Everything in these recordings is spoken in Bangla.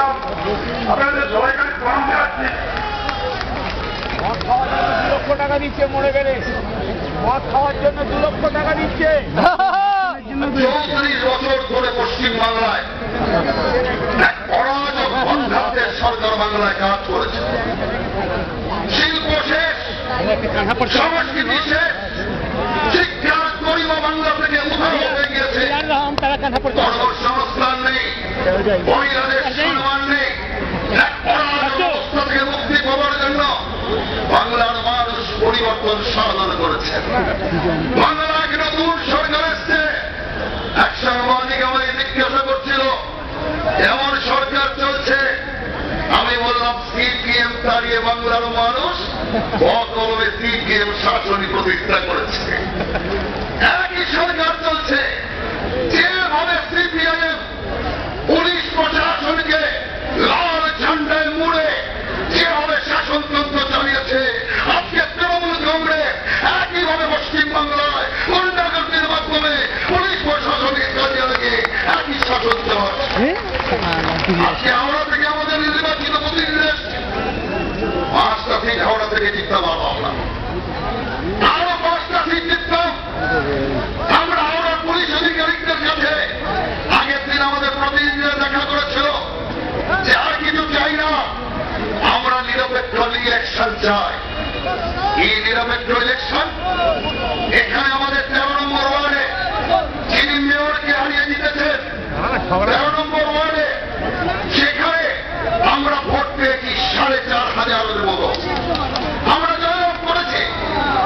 করলাম, আপনাদের সবাইকে প্রণাম জানাচ্ছি। মদ খাওয়ার জন্য 2 লক্ষ টাকা দিচ্ছে, মরে গেলে মদ খাওয়ার জন্য 2 লক্ষ টাকা দিচ্ছে। 34 বছর ধরে পশ্চিমবাংলায় এক অরাজক বদভ্রান্তের সরকার বাংলায় কাজ করেছে। শিল্প শেষ, সংস্কৃতি শেষ, শিক্ষার গরিমা বাংলা থেকে উধাও হয়ে গিয়েছে। কর্মসংস্থান নেই, মহিলাদের সম্মান নেই। এক অরাজক অবস্থা থেকে মুক্তি পাওয়ার জন্য বাংলার মানুষ পরিবর্তন সাধন করেছে। বাংলা এক নতুন সরকার এসছে। এক সাংবাদিক আমাদের জিজ্ঞাসা করছিল এমন সরকার চলছে, আমি বললাম সিপিএম তাড়িয়ে বাংলার মানুষ অকলমে সিপিএম শাসনই প্রতিষ্ঠা করেছে। একই সরকার চলছে, যেভাবে সিপিআইএম পুলিশ প্রশাসনকে লাল ঝান্ডায় মুড়ে যেভাবে শাসনতন্ত্র চালিয়েছে, আজকে তৃণমূল কংগ্রেস একইভাবে পশ্চিমবাংলায় গুন্ডাগর্দির মাধ্যমে পুলিশ প্রশাসনকে কাজে লাগে একই শাসন চালাচ্ছে। আজকে হাওড়া থেকে আমাদের নির্বাচিত প্রতিনিধি এসছে, 5টা সিট হাওড়া থেকে জিততে পারলাম না, আরো 5টা সিট জিততাম। আমরা হাওড়ার পুলিশ আধিকারিকদের কাছে আগের দিন আমাদের প্রতিনিধিরা দেখা করেছিল যে আর কিছু চাই না, আমরা নিরপেক্ষ ইলেকশন চাই। এই নিরপেক্ষ ইলেকশন এখানে আমাদের 13 নম্বর ওয়ার্ডে যিনি মেয়রকে হারিয়ে জিতেছেন, 13 নম্বর ওয়ার্ডে সেখানে আমরা ভোট পেয়েছি 4,500 মতো, আমরা জয়লাভ করেছি।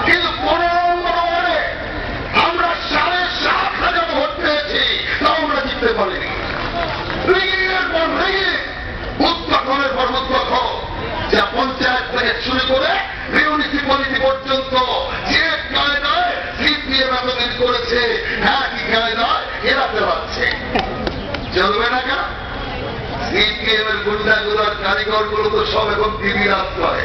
কিন্তু 15 নম্বর ওয়ার্ডে আমরা 7,500 ভোট পেয়েছি, তাও আমরা জিততে পারিনি। রিগিংয়ের পর রিগিং, উত্তখনের পর উত্তখন, যা পঞ্চায়েত থেকে শুরু করে মিউনিসিপ্যালিটি পর্যন্ত যে কায়দায় সিপিএম এতদিন করেছে, একই কায়দায় এরা চালাচ্ছে। চলবে না কেন? সিপিএম এর গুন্ডাগুলোর কারিগরগুলো তো সব এখন টিভি রাজ করে।